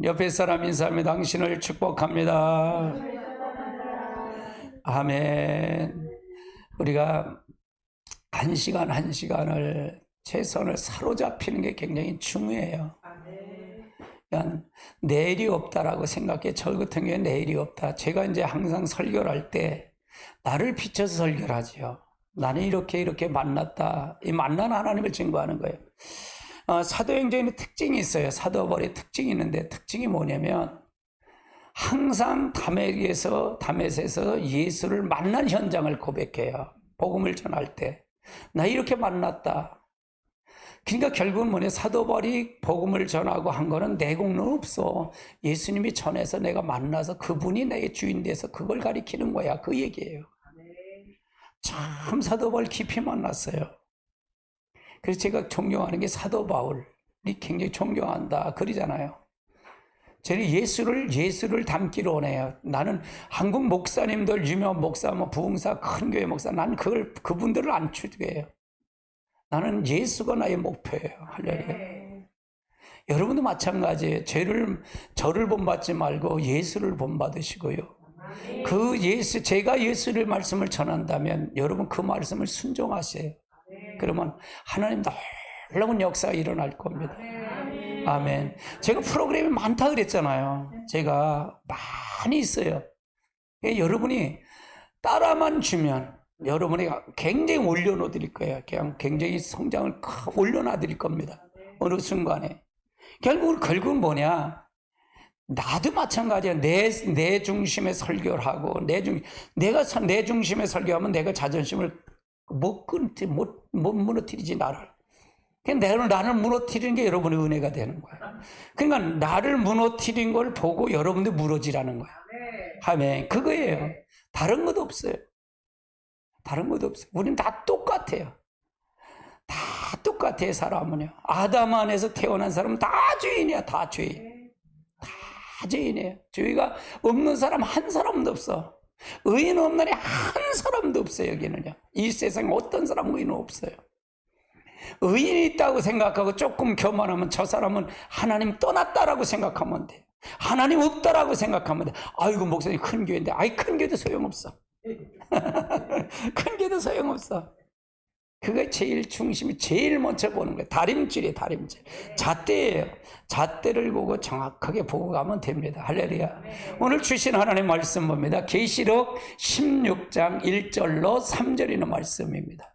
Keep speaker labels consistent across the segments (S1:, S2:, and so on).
S1: 옆에 사람 인사하며 당신을 축복합니다. 아멘. 우리가 한 시간 한 시간을 최선을 사로잡히는 게 굉장히 중요해요. 그냥 내일이 없다라고 생각해. 저 같은 경우에 내일이 없다. 제가 이제 항상 설교를 할 때 나를 비춰서 설교를 하죠. 나는 이렇게 만났다. 이 만난 하나님을 증거하는 거예요. 사도행전에는 특징이 있어요. 사도벌의 특징이 있는데, 특징이 뭐냐면 항상 다메섹에서 예수를 만난 현장을 고백해요. 복음을 전할 때 나 이렇게 만났다. 그러니까 결국은 뭐냐, 사도벌이 복음을 전하고 한 거는 내 공로는 없어. 예수님이 전해서 내가 만나서 그분이 내 주인 돼서 그걸 가리키는 거야. 그 얘기예요. 참 사도벌 깊이 만났어요. 그래서 제가 존경하는 게 사도 바울이 굉장히 존경한다 그러잖아요. 저는 예수를 담기로 원해요. 나는 한국 목사님들, 유명한 목사, 부흥사, 큰 교회 목사, 나는 그분들을 안 추구해요. 나는 예수가 나의 목표예요. 할렐루야. 여러분도 마찬가지예요. 저를 본받지 말고 예수를 본받으시고요. 제가 예수의 말씀을 전한다면 여러분 그 말씀을 순종하세요. 그러면 하나님 놀라운 역사가 일어날 겁니다. 아멘. 제가 프로그램이 많다 그랬잖아요. 제가 많이 있어요. 여러분이 따라만 주면 여러분이 굉장히 올려놓아 드릴 거예요. 그냥 굉장히 성장을 올려놔 드릴 겁니다. 어느 순간에. 결국은 뭐냐? 나도 마찬가지야. 내 중심의 설교를 하고, 내가 내 중심의 설교하면 내가 자존심을 못 무너뜨리지, 나를. 나를 무너뜨리는 게 여러분의 은혜가 되는 거야. 그러니까 나를 무너뜨린 걸 보고 여러분들 무너지라는 거야. 아멘. 그거예요. 다른 것도 없어요. 다른 것도 없어요. 우리는 다 똑같아요. 다 똑같아요, 사람은요. 아담 안에서 태어난 사람은 다 죄인이야, 다 죄인. 다 죄인이에요. 죄가 없는 사람 한 사람도 없어. 의인 없는 날이 한 사람도 없어요, 여기는요. 이 세상에 어떤 사람 의인은 없어요. 의인이 있다고 생각하고 조금 교만하면 저 사람은 하나님 떠났다라고 생각하면 돼. 하나님 없다라고 생각하면 돼. 아이고, 목사님 큰 교회인데. 큰 교회도 소용없어. 큰 교회도 소용없어. 그게 제일 중심이 제일 먼저 보는 거예요. 다림질이에요, 다림질. 잣대예요. 잣대를 보고 정확하게 보고 가면 됩니다. 할렐루야. 오늘 주신 하나님의 말씀 봅니다. 계시록 16장 1절로 3절이는 말씀입니다.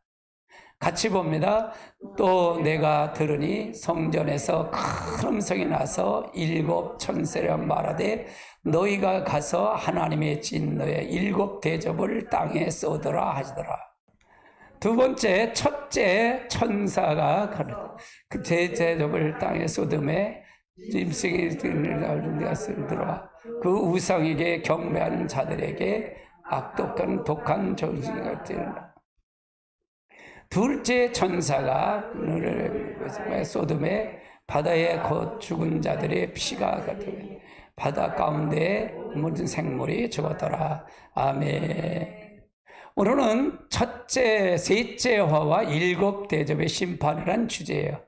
S1: 같이 봅니다. 또 내가 들으니 성전에서 큰 음성이 나서 7 천사라 말하되 너희가 가서 하나님의 진노의 7 대접을 땅에 쏟으라 하시더라. 두 번째, 첫째 천사가 그 대접을 땅에 쏟음에 짐승이 들어와 그 우상에게 경배하는 자들에게 악독한 독한 정신이 되는다. 둘째 천사가 소돔에 바다에 곧 죽은 자들의 피가 같은 바다 가운데 모든 생물이 죽었더라. 아멘. 오늘은 셋째 화와 7 대접의 심판이란 주제예요.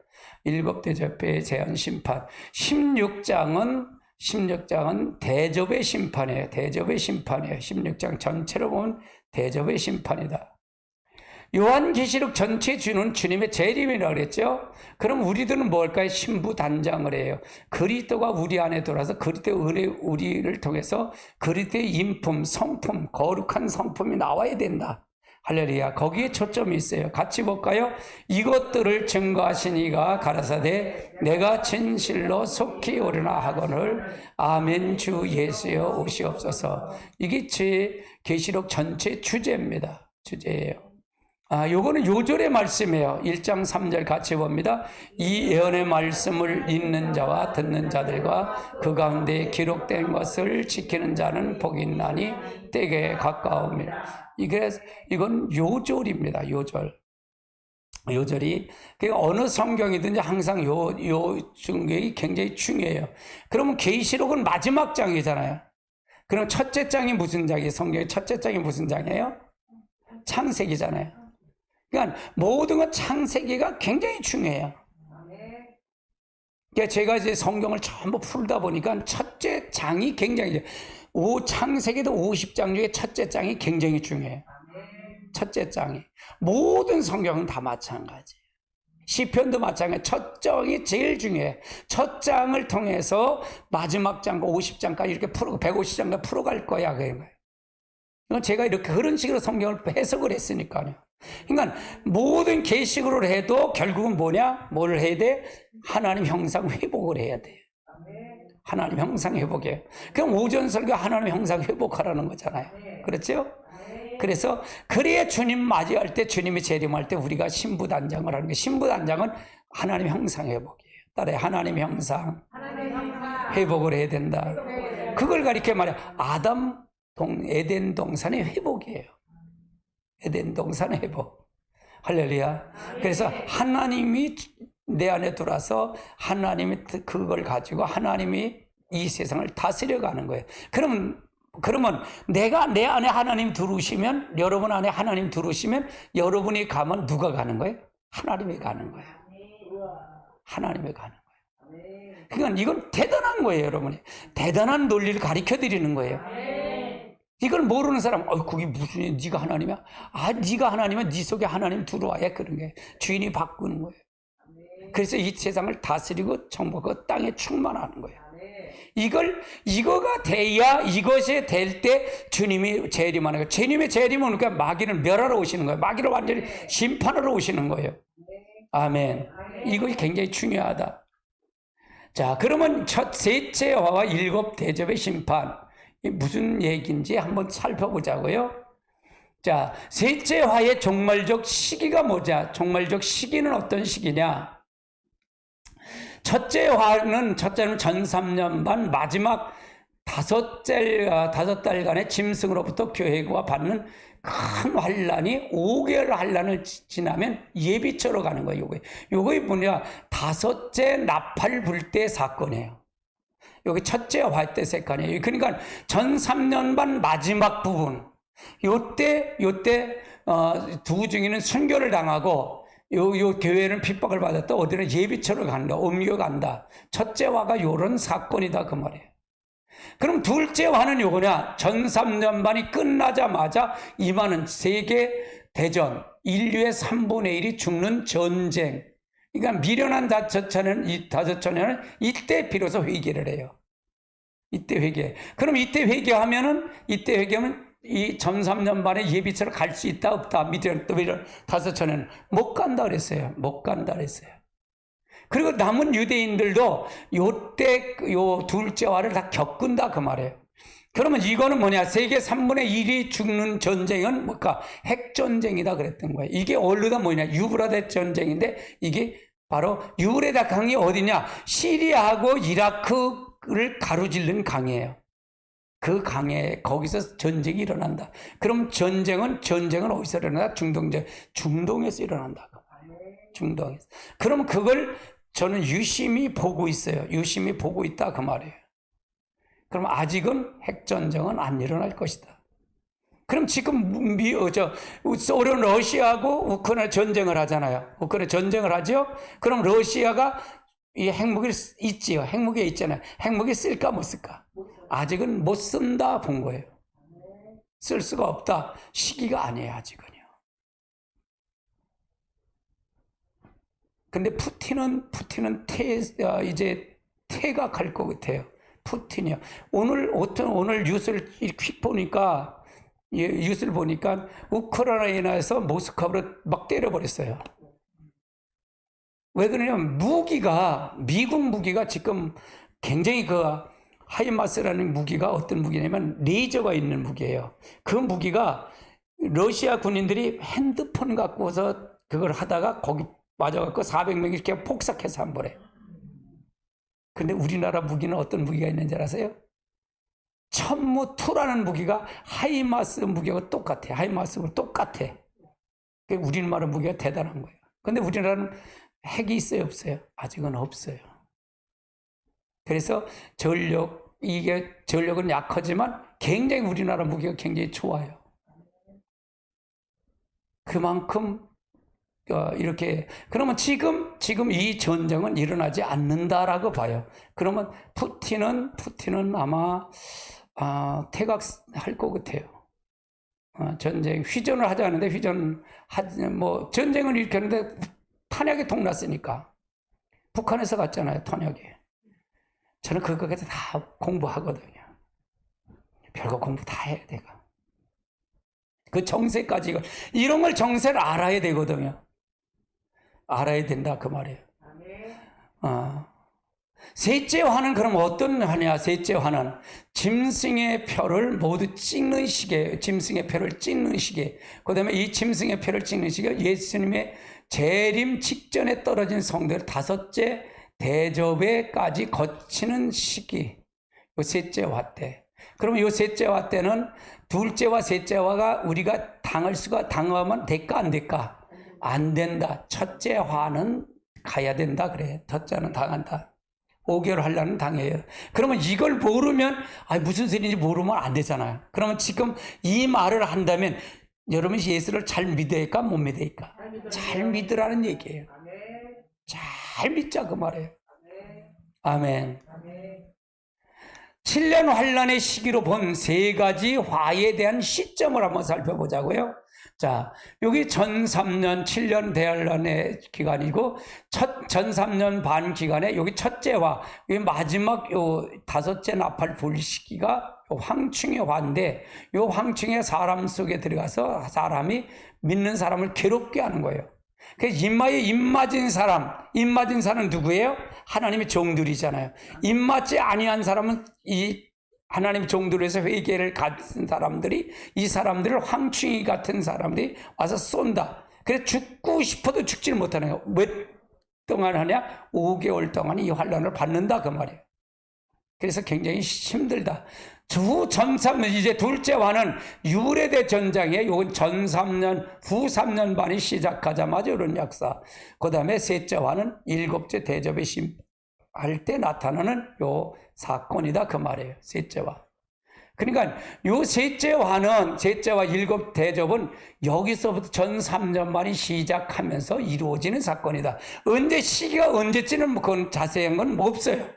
S1: 7 대접의 재한 심판. 16장은 대접의 심판이에요. 대접의 심판이에요. 16장 전체로 보면 대접의 심판이다. 요한계시록 전체 주는 주님의 재림이라고 그랬죠. 그럼 우리들은 뭘까요? 신부단장을 해요. 그리스도가 우리 안에 들어와서 그리스도의 은혜, 우리를 통해서 그리스도의 인품, 성품, 거룩한 성품이 나와야 된다. 할렐루야. 거기에 초점이 있어요. 같이 볼까요? 이것들을 증거하신 이가 가라사대 내가 진실로 속히 오르나 하거늘 아멘 주 예수여 오시옵소서. 이게 제 계시록 전체 주제입니다. 주제예요. 요거는 요절의 말씀이에요. 1장 3절 같이 봅니다. 이 예언의 말씀을 읽는 자와 듣는 자들과 그 가운데 기록된 것을 지키는 자는 복이 있나니 때에 가까움이라. 이건 요절입니다. 요절이 어느 성경이든지 항상 요 중경이 굉장히 중요해요. 그러면 계시록은 마지막 장이잖아요. 그럼 첫째 장이 무슨 장이에요? 성경의 첫째 장이 무슨 장이에요? 창세기잖아요. 그러니까 모든 것 창세기가 굉장히 중요해요. 그러니까 제가 이제 성경을 전부 풀다 보니까 첫째 장이 굉장히, 창세기도 50장 중에 첫째 장이 굉장히 중요해요. 첫째 장이. 모든 성경은 다 마찬가지. 시편도 마찬가지. 첫 장이 제일 중요해. 첫 장을 통해서 마지막 장과 50장까지 이렇게 150장까지 풀어갈 거야. 그런 거예요. 제가 이렇게 그런 식으로 성경을 해석을 했으니까요. 그러니까 모든 계시록으로 해도 결국은 뭐냐? 뭘 해야 돼? 하나님 형상 회복을 해야 돼. 하나님 형상 회복이에요. 그럼 오전 설교 하나님 형상 회복하라는 거잖아요. 그렇죠? 그래서 그래야 주님 맞이할 때, 주님이 재림할 때 우리가 신부단장을 하는 거예요. 신부단장은 하나님 형상 회복이에요. 따라해, 하나님 형상 회복을 해야 된다. 그걸 가리켜 말해. 에덴 동산의 회복이에요. 에덴 동산의 회복. 할렐루야. 그래서 하나님이 내 안에 들어와서 하나님이 그걸 가지고 하나님이 이 세상을 다스려가는 거예요. 그러면 내가 내 안에 하나님 들어오시면, 여러분 안에 하나님 들어오시면 여러분이 가면 누가 가는 거예요? 하나님이 가는 거예요. 하나님이 가는 거예요. 그러니까 이건 대단한 거예요, 여러분이. 대단한 논리를 가르쳐 드리는 거예요. 이걸 모르는 사람, 그게 무슨, 네가 하나님이야? 네가 하나님은 네 속에 하나님 들어와야 그런 게 주인이 바꾸는 거예요. 그래서 이 세상을 다스리고 정복하고 땅에 충만하는 거예요. 이거가 돼야, 이것이 될 때 주님이 재림하는 거예요. 주님의 재림은 그러니까 마귀를 멸하러 오시는 거예요. 마귀를 완전히 심판하러 오시는 거예요. 아멘. 이것이 굉장히 중요하다. 자, 그러면 셋째 화와 7 대접의 심판. 무슨 얘기인지 한번 살펴보자고요. 자, 셋째 화의 종말적 시기가 뭐냐? 종말적 시기는 어떤 시기냐? 첫째는 전 3년 반 마지막 5달간의 짐승으로부터 교회가 받는 큰 환란이 5개월 환란을 지나면 예비처로 가는 거예요. 요거 뭐냐? 5째 나팔 불 때 사건이에요. 여기 첫째 화 때 사건이에요. 그러니까 전 3년 반 마지막 부분, 요때 두 중에는 순교를 당하고 요 교회는 핍박을 받았다. 어디는 예비처로 간다. 옮겨간다. 첫째 화가 요런 사건이다 그 말이에요. 그럼 둘째 화는 요거냐? 전 3년 반이 끝나자마자 임하는 세계 대전, 인류의 3분의 1이 죽는 전쟁. 그러니까 미련한 이 5천년은 이때 비로소 회개를 해요. 이때 회개. 그럼 이때 회개하면 이 전 3년 반의 예비처럼 갈 수 있다 없다. 미련 5천년 못 간다 그랬어요. 못 간다 그랬어요. 그리고 남은 유대인들도 요때 요 둘째 화를 다 겪은다 그 말이에요. 그러면 이거는 뭐냐? 세계 3분의 1이 죽는 전쟁은 뭘까? 핵전쟁이다 그랬던 거예요. 이게 원래가 뭐냐? 유브라데 전쟁인데 이게 바로 유브라데 강이 어디냐? 시리아하고 이라크를 가로질른 강이에요. 그 강에 거기서 전쟁이 일어난다. 그럼 전쟁은 어디서 일어난다? 중동에서 일어난다. 중동에서. 그럼 그걸 저는 유심히 보고 있어요. 유심히 보고 있다 그 말이에요. 그럼 아직은 핵전쟁은 안 일어날 것이다. 그럼 지금 소련 러시아하고 우크라이나 전쟁을 하잖아요. 우크라이나 전쟁을 하죠. 그럼 러시아가 이 핵무기를 있지요. 핵무기에 있잖아요. 핵무기 쓸까 못 쓸까? 아직은 못 쓴다 본 거예요. 쓸 수가 없다. 시기가 아니에요, 아직은요. 근데 푸틴은 이제 태가 갈 것 같아요. 푸틴이요. 오늘 뉴스를 휙 보니까, 뉴스를 보니까 우크라이나에서 모스크바로 막 때려버렸어요. 왜 그러냐면 미국 무기가 지금 굉장히 하이마스라는 무기가 어떤 무기냐면 레이저가 있는 무기예요. 그 무기가 러시아 군인들이 핸드폰 갖고서 그걸 하다가 거기 맞아갖고 400명이 이렇게 폭삭해서 한 번에. 근데 우리나라 무기는 어떤 무기가 있는지 아세요? 천무2라는 무기가 하이마스 무기하고 똑같아. 하이마스하고 똑같아. 우리나라 무기가 대단한 거예요. 근데 우리나라는 핵이 있어요, 없어요? 아직은 없어요. 그래서 전력은 약하지만 굉장히 우리나라 무기가 굉장히 좋아요. 그만큼 이렇게 그러면 지금 이 전쟁은 일어나지 않는다라고 봐요. 그러면 푸틴은 아마 퇴각할 것 같아요. 전쟁 휘전을 하자는데 뭐 전쟁을 일으켰는데 탄약이 동났으니까 북한에서 갔잖아요. 탄약이. 저는 그거까지 다 공부하거든요. 별거 공부 다 해야 돼요. 그 정세까지 이런 걸 정세를 알아야 되거든요. 알아야 된다 그 말이에요. 셋째 화는 그럼 어떤 화냐? 셋째 화는 짐승의 표를 모두 찍는 시기예요. 짐승의 표를 찍는 시기. 그 다음에 이 짐승의 표를 찍는 시기가 예수님의 재림 직전에 떨어진 성도들 다섯째 대접에까지 거치는 시기. 요 셋째 화 때. 그러면 요 셋째 화 때는 둘째와 셋째 화가 우리가 당하면 될까 안 될까? 안 된다. 첫째 화는 가야 된다 그래. 첫째는 당한다. 5개월 하려면 당해요. 그러면 이걸 모르면 무슨 소리인지 모르면 안 되잖아요. 그러면 지금 이 말을 한다면 여러분이 예수를 잘 믿어야할까 못 믿어야할까? 잘 믿으라는 얘기예요. 잘 믿자 그 말이에요. 아멘. 7년 환란의 시기로 본 세 가지 화에 대한 시점을 한번 살펴보자고요. 자, 여기 전 3년 7년 대환란의 기간이고 전 3년 반 기간에 여기 첫째 화, 여기 마지막 요 다섯째 나팔 불 시기가 황충의 화인데 요 황충의 사람 속에 들어가서 사람이 믿는 사람을 괴롭게 하는 거예요. 그래서 입 맞은 사람 누구예요? 하나님의 종들이잖아요. 입 맞지 아니한 사람은 이 하나님 종들에서 회개를 가진 사람들이 이 사람들을 황충이 같은 사람들이 와서 쏜다. 그래서 죽고 싶어도 죽지를 못하는 거예요. 몇 동안 하냐? 5개월 동안 이 환란을 받는다 그 말이에요. 그래서 굉장히 힘들다. 후 전 3년 이제 둘째 화는 유레대 전장에 요건 전 3년 후 3년 반이 시작하자마자 이런 역사. 그 다음에 셋째 화는 일곱째 대접의 심할 때 나타나는 요 사건이다 그 말이에요. 셋째 화. 그러니까 요 셋째 화 일곱 대접은 여기서부터 전 3년 반이 시작하면서 이루어지는 사건이다. 시기가 언제쯤은 그건 자세한 건 없어요.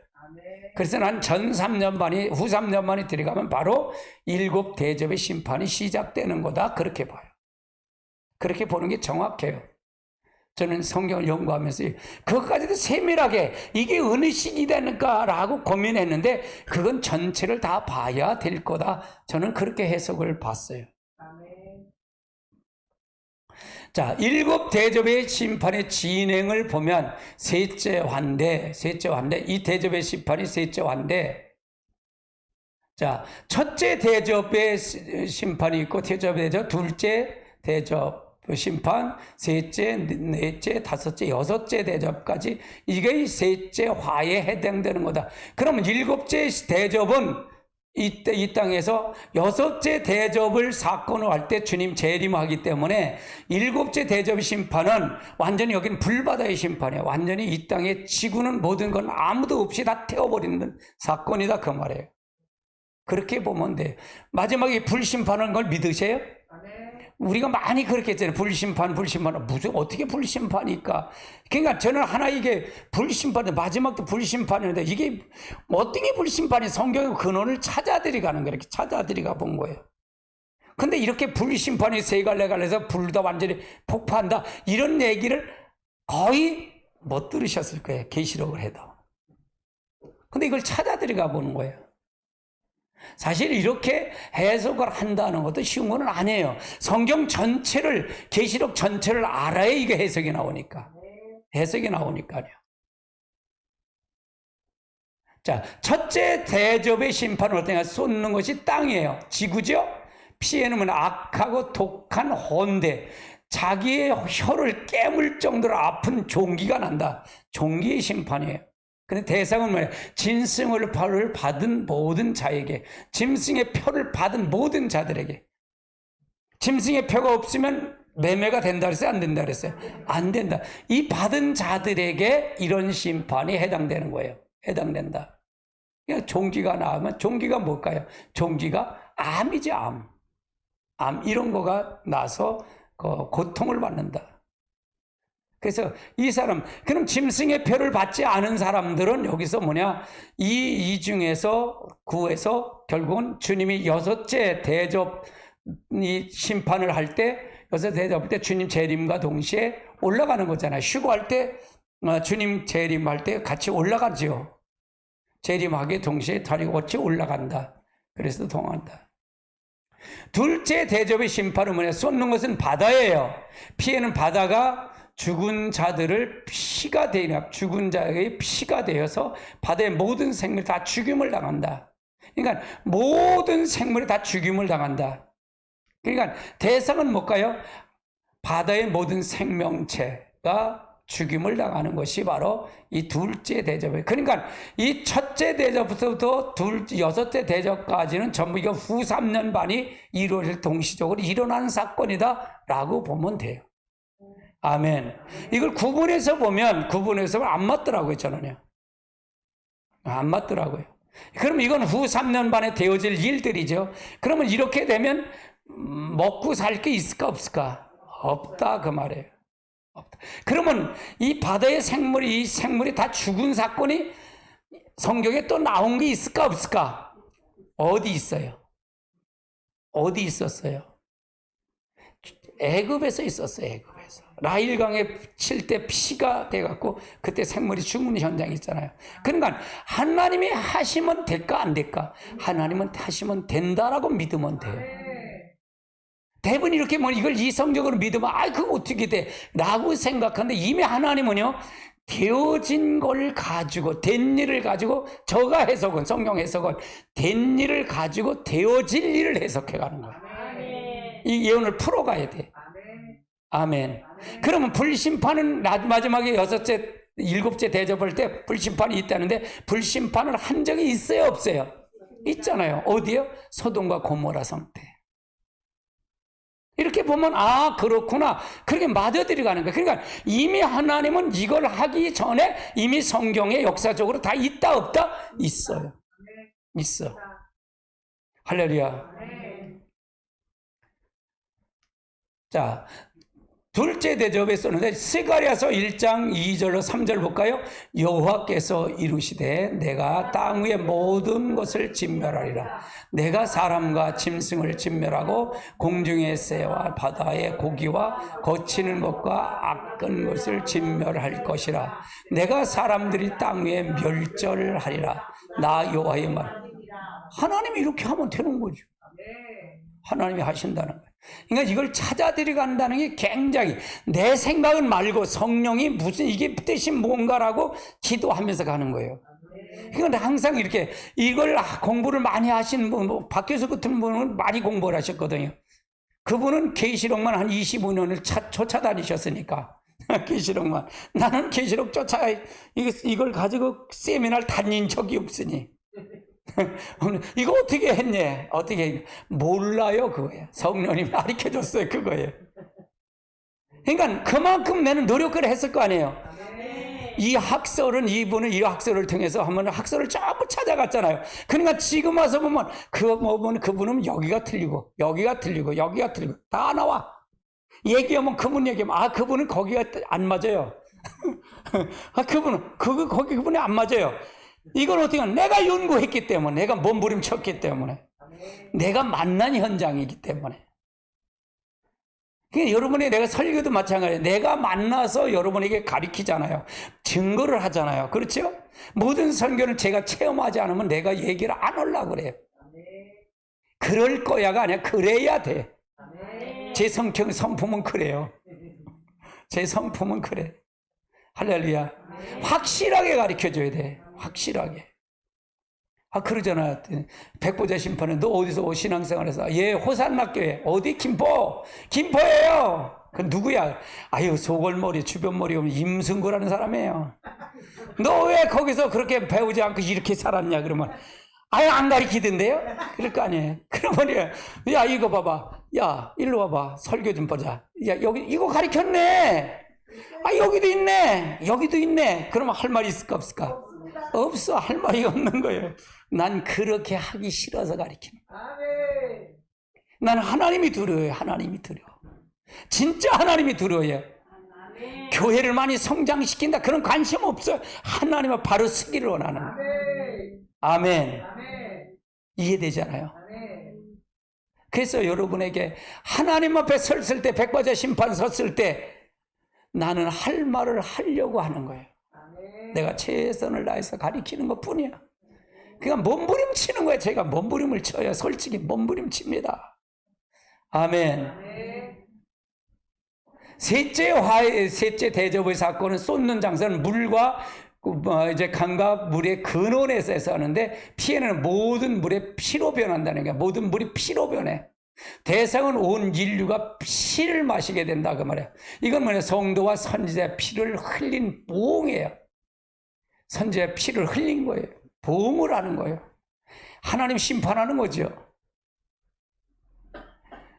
S1: 그래서 난 전 3년 반이 후 3년 반이 들어가면 바로 일곱 대접의 심판이 시작되는 거다 그렇게 봐요. 그렇게 보는 게 정확해요. 저는 성경을 연구하면서 그것까지도 세밀하게 이게 어느 시기다니까라고 고민했는데 그건 전체를 다 봐야 될 거다. 저는 그렇게 해석을 봤어요. 자, 일곱 대접의 심판의 진행을 보면 셋째 환대, 이 대접의 심판이 셋째 환대. 자, 첫째 대접의 심판이 있고, 둘째 대접 심판, 셋째, 넷째, 다섯째, 여섯째 대접까지 이게 셋째 화에 해당되는 거다. 그러면 일곱째 대접은 이 땅에서 여섯째 대접을 사건을 할 때 주님 재림하기 때문에 일곱째 대접 심판은 완전히 여기는 불바다의 심판이에요. 완전히 이 땅에 지구는 모든 건 아무도 없이 다 태워버리는 사건이다 그 말이에요. 그렇게 보면 돼요. 마지막에 불심판은 걸 믿으세요? 우리가 많이 그렇게 했잖아요. 불심판 무슨 어떻게 불심판일까? 그러니까 저는 하나 이게 마지막도 불심판인데 이게 어떻게 불심판이 성경의 근원을 찾아들이가는 거예요. 이렇게 찾아들이가 본 거예요. 근데 이렇게 불심판이 세 갈래갈래서 불다 완전히 폭파한다 이런 얘기를 거의 못 들으셨을 거예요. 계시록을 해도. 근데 이걸 찾아들이가 보는 거예요. 사실 이렇게 해석을 한다는 것도 쉬운 건 아니에요. 성경 전체를, 계시록 전체를 알아야 이게 해석이 나오니까요. 자, 첫째 대접의 심판은 어떠냐? 쏟는 것이 땅이에요. 지구죠? 피해는 악하고 독한 혼대, 자기의 혀를 깨물 정도로 아픈 종기가 난다. 종기의 심판이에요. 근데 대상은 뭐예요? 짐승의 표를 받은 모든 자에게, 짐승의 표를 받은 모든 자들에게. 짐승의 표가 없으면 매매가 된다 그랬어요? 안 된다 그랬어요? 안 된다. 이 받은 자들에게 이런 심판이 해당되는 거예요. 해당된다. 그러니까 종기가 나오면, 종기가 뭘까요? 종기가 암이지, 암. 암, 이런 거가 나서 고통을 받는다. 그래서 이 사람, 그럼 짐승의 표를 받지 않은 사람들은 여기서 뭐냐? 이 중에서 구에서 결국은 주님이 여섯째 대접 이 심판을 할 때, 여섯째 대접할 때 주님 재림과 동시에 올라가는 거잖아요. 휴거할 때 주님 재림할 때 같이 올라가죠. 재림하기 동시에 다리 같이 올라간다. 그래서 동한다. 둘째 대접의 심판은 뭐냐? 쏟는 것은 바다예요. 피해는 바다가 죽은 자들을 피가 되냐, 죽은 자의 피가 되어서 바다의 모든 생물이 다 죽임을 당한다. 그러니까 모든 생물이 다 죽임을 당한다. 그러니까 대상은 뭘까요? 바다의 모든 생명체가 죽임을 당하는 것이 바로 이 둘째 대접이에요. 그러니까 이 첫째 대접부터 여섯째 대접까지는 전부 이거 후 3년 반이 이루어질 동시적으로 일어나는 사건이다라고 보면 돼요. 아멘. 이걸 구분해서 보면 안 맞더라고요, 저는요. 안 맞더라고요. 그럼 이건 후 3년 반에 되어질 일들이죠. 그러면 이렇게 되면 먹고 살 게 있을까 없을까? 없다 그 말이에요. 없다. 그러면 이 바다의 이 생물이 다 죽은 사건이 성경에 또 나온 게 있을까 없을까? 어디 있어요? 어디 있었어요? 애굽에서 있었어요. 애굽에서. 라일강에 칠 때 피가 돼갖고 그때 생물이 죽는 현장이 있잖아요. 그러니까 하나님이 하시면 될까 안 될까? 하나님은 하시면 된다라고 믿으면 돼요. 대부분 이렇게 뭐 이걸 이성적으로 믿으면 그거 어떻게 돼? 라고 생각하는데 이미 하나님은요 되어진 걸 가지고 된 일을 가지고 저가 해석은 성경 해석은 된 일을 가지고 되어질 일을 해석해 가는 거예요. 이 예언을 풀어가야 돼. 아멘. 그러면 불심판은 마지막에 일곱째 대접할 때 불심판이 있다는데 불심판을 한 적이 있어요 없어요? 있잖아요. 어디요? 소돔과 고모라 성때. 이렇게 보면 그렇구나. 그렇게 맞아들여가는 거예요. 그러니까 이미 하나님은 이걸 하기 전에 이미 성경에 역사적으로 다 있다 없다? 있어요. 있어. 할렐루야. 자, 둘째 대접에 썼는데 스가랴서 1장 2절로 3절 볼까요? 여호와께서 이루시되 내가 땅 위의 모든 것을 진멸하리라. 내가 사람과 짐승을 진멸하고 공중의 새와 바다의 고기와 거치는 것과 악한 것을 진멸할 것이라. 내가 사람들이 땅 위에 멸절하리라. 나 여호와의 말. 하나님이 이렇게 하면 되는 거죠. 하나님이 하신다는 거예요. 그러니까 이걸 찾아들여간다는 게 굉장히 내 생각은 말고 성령이 무슨 이게 뜻이 뭔가라고 기도하면서 가는 거예요. 그런데 항상 이렇게 이걸 공부를 많이 하신 분, 박교수 같은 분은 많이 공부를 하셨거든요. 그분은 계시록만 한 25년을 쫓아다니셨으니까 계시록만. 나는 계시록 이걸 가지고 세미나를 다닌 적이 없으니 이거 어떻게 했냐? 어떻게 했냐? 몰라요, 그거예요. 성령님이 가르쳐줬어요, 그거예요. 그러니까 그만큼 나는 노력을 했을 거 아니에요. 이 학설은 이분은 이 학설을 통해서 한번 학설을 전부 찾아갔잖아요. 그러니까 지금 와서 보면 그분은 여기가 틀리고 여기가 틀리고 여기가 틀리고 다 나와. 얘기하면 그분 얘기하면 그분은 거기가 안 맞아요. 그분이 안 맞아요. 이건 어떻게 하냐? 내가 연구했기 때문에, 내가 몸부림쳤기 때문에, 내가 만난 현장이기 때문에. 그러니까 여러분이 내가 설교도 마찬가지예요. 내가 만나서 여러분에게 가르치잖아요. 증거를 하잖아요. 그렇죠? 모든 설교를 제가 체험하지 않으면 내가 얘기를 안 하려고 그래요. 그럴 거야가 아니라 그래야 돼. 제 성품은 그래요. 제 성품은 그래. 할렐루야. 확실하게 가르쳐줘야 돼. 확실하게. 그러잖아. 백보자 심판은 너 어디서 신앙생활해서? 호산나교회. 어디? 김포예요. 그 누구야? 소골머리, 주변머리 오면 임승구라는 사람이에요. 너 왜 거기서 그렇게 배우지 않고 이렇게 살았냐? 그러면 안 가르치던데요? 그럴 거 아니에요. 그러면 이거 봐봐. 일로 와봐. 설교 좀 보자. 여기 이거 가르쳤네. 여기도 있네. 여기도 있네. 그러면 할 말이 있을까 없을까? 없어. 할 말이 없는 거예요. 난 그렇게 하기 싫어서 가르치는 거예요. 난 하나님이 두려워요. 하나님이 두려워. 진짜 하나님이 두려워요. 교회를 많이 성장시킨다 그런 관심 없어요. 하나님은 바로 쓰기를 원하는 거예요. 아멘. 이해되잖아요. 그래서 여러분에게 하나님 앞에 섰을 때, 백보자 심판 섰을 때 나는 할 말을 하려고 하는 거예요. 내가 최선을 다해서 가리키는 것 뿐이야. 그러니까 몸부림치는 거예요. 제가 몸부림을 쳐요. 솔직히 몸부림칩니다. 아멘. 셋째 대접의 사건은 쏟는 장사는 물과 이제 강과 물의 근원에서 하는데, 피해는 모든 물에 피로 변한다는 거야. 모든 물이 피로 변해. 대상은 온 인류가 피를 마시게 된다 그 말이야. 이건 뭐냐? 성도와 선지자의 피를 흘린 보응이에요. 선지자의 피를 흘린 거예요. 보응을 하는 거예요. 하나님 심판하는 거죠.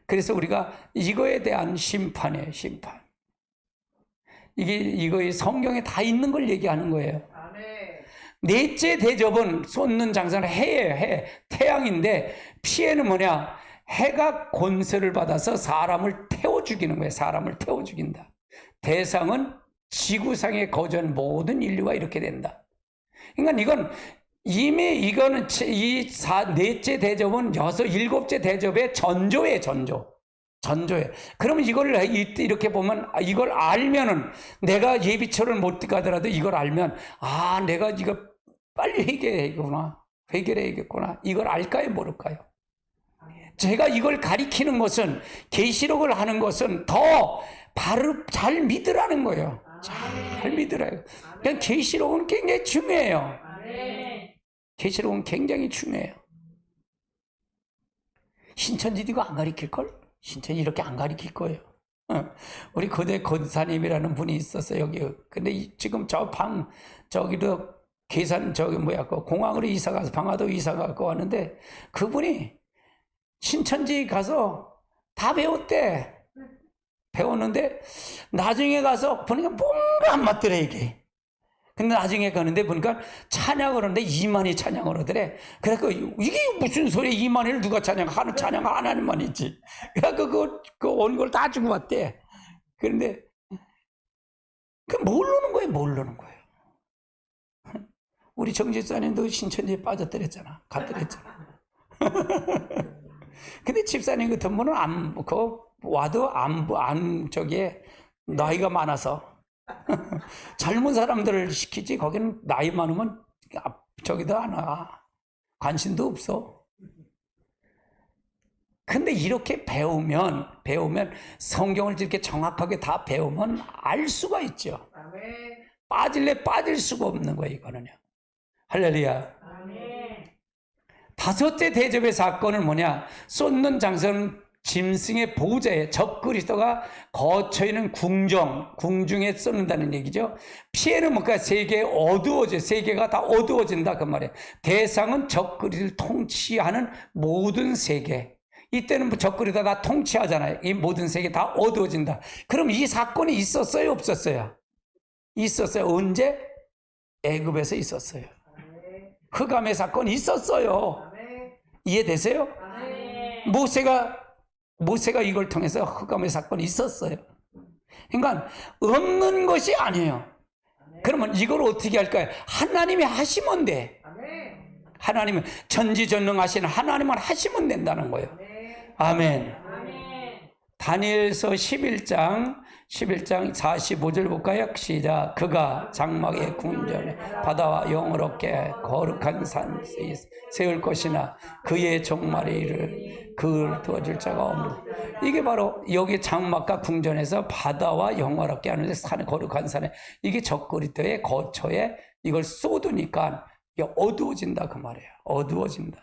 S1: 그래서 우리가 이거에 대한 심판이에요. 심판. 이거 성경에 다 있는 걸 얘기하는 거예요. 넷째 대접은 쏟는 장사는 해예요. 해. 태양인데 피해는 뭐냐? 해가 권세를 받아서 사람을 태워 죽이는 거예요. 사람을 태워 죽인다. 대상은 지구상에 거주한 모든 인류가 이렇게 된다. 그러니까 이건 이미 이거는 넷째 대접은 일곱째 대접의 전조예요. 전조예요. 그러면 이걸 이렇게 보면, 이걸 알면은, 내가 예비처를 못 가더라도 이걸 알면, 내가 이거 빨리 해결해야겠구나. 이걸 알까요, 모를까요? 제가 이걸 가리키는 것은, 계시록을 하는 것은 더 바로 잘 믿으라는 거예요. 잘 믿으라요. 그냥 계시록은 굉장히 중요해요. 계시록은 굉장히 중요해요. 신천지도 이거 안 가리킬걸? 신천지 이렇게 안 가리킬 거예요. 우리 거대 권사님이라는 분이 있었어요, 여기. 근데 지금 저기도 계산, 공항으로 이사가서, 방화도 이사가고 왔는데, 그분이 신천지 가서 다 배웠는데, 나중에 가서 보니까 뭔가 안 맞더래, 이게. 근데 나중에 가는데 보니까 찬양을 하는데 이만희 찬양을 하더래. 그래서 이게 무슨 소리야? 이만희를 누가 찬양하는? 찬양 하나님만 있지. 그래서 그 온 걸 다 주고 왔대. 그런데 모르는 거예요. 우리 정 집사님도 신천지에 빠졌더랬잖아. 갔더랬잖아. 근데 집사님 같은 분은 와도 나이가 많아서 젊은 사람들을 시키지, 거기는 나이 많으면 저기도 안 와. 관심도 없어. 근데 이렇게 배우면 성경을 이렇게 정확하게 다 배우면 알 수가 있죠. 빠질래 빠질 수가 없는 거예요, 이거는요. 할렐루야. 다섯째 대접의 사건은 뭐냐? 쏟는 장소는 짐승의 보호자예요. 적그리스도가 거처있는 궁중에 쏟는다는 얘기죠. 피해는 뭔가 세계가 다 어두워진다 그 말이에요. 대상은 적그리스도를 통치하는 모든 세계. 이때는 적그리스도가 다 통치하잖아요. 이 모든 세계 다 어두워진다. 그럼 이 사건이 있었어요, 없었어요? 있었어요. 언제? 애굽에서 있었어요. 흑암의 사건이 있었어요. 이해되세요? 모세가 이걸 통해서 흑암의 사건이 있었어요. 그러니까 없는 것이 아니에요. 그러면 이걸 어떻게 할까요? 하나님이 하시면 돼. 하나님은 전지전능하신 하나님은 하시면 된다는 거예요. 아멘. 다니엘서 11장 45절 볼까요? 시작. 그가 장막의 궁전에 바다와 영어롭게 거룩한 산에 세울 것이나 그의 종말의 일을 그를 도와줄 자가 없는. 이게 바로 여기 장막과 궁전에서 바다와 영화롭게 하는데 거룩한 산에, 이게 적그리스도의 거처에 이걸 쏟으니까 이게 어두워진다 그 말이에요. 어두워진다.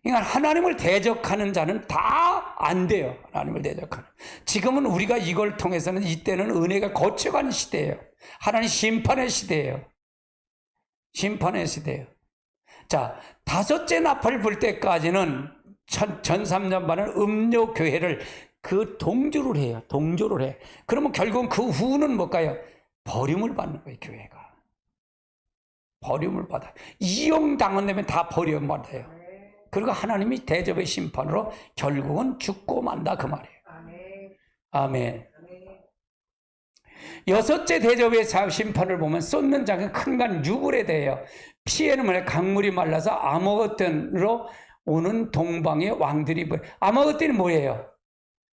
S1: 그러니까 하나님을 대적하는 자는 다 안 돼요. 하나님을 대적하는. 지금은 우리가 이걸 통해서는, 이때는 은혜가 거쳐가는 시대예요. 하나님 심판의 시대예요. 심판의 시대예요. 자, 다섯째 나팔 불 때까지는 전삼년반은 음료교회를 동조를 해요. 동조를 해. 그러면 결국은 그 후는 뭘까요? 버림을 받는 거예요, 교회가. 버림을 받아요. 이용당한다면 다 버림받아요. 그리고 하나님이 대접의 심판으로 결국은 죽고 만다 그 말이에요. 아멘. 여섯째 대접의 심판을 보면 쏟는 작은 큰 간 유불에 대해요. 피에는 뭐냐? 강물이 말라서 아모것든으로 오는 동방의 왕들이 보여요. 아모것든이 뭐예요?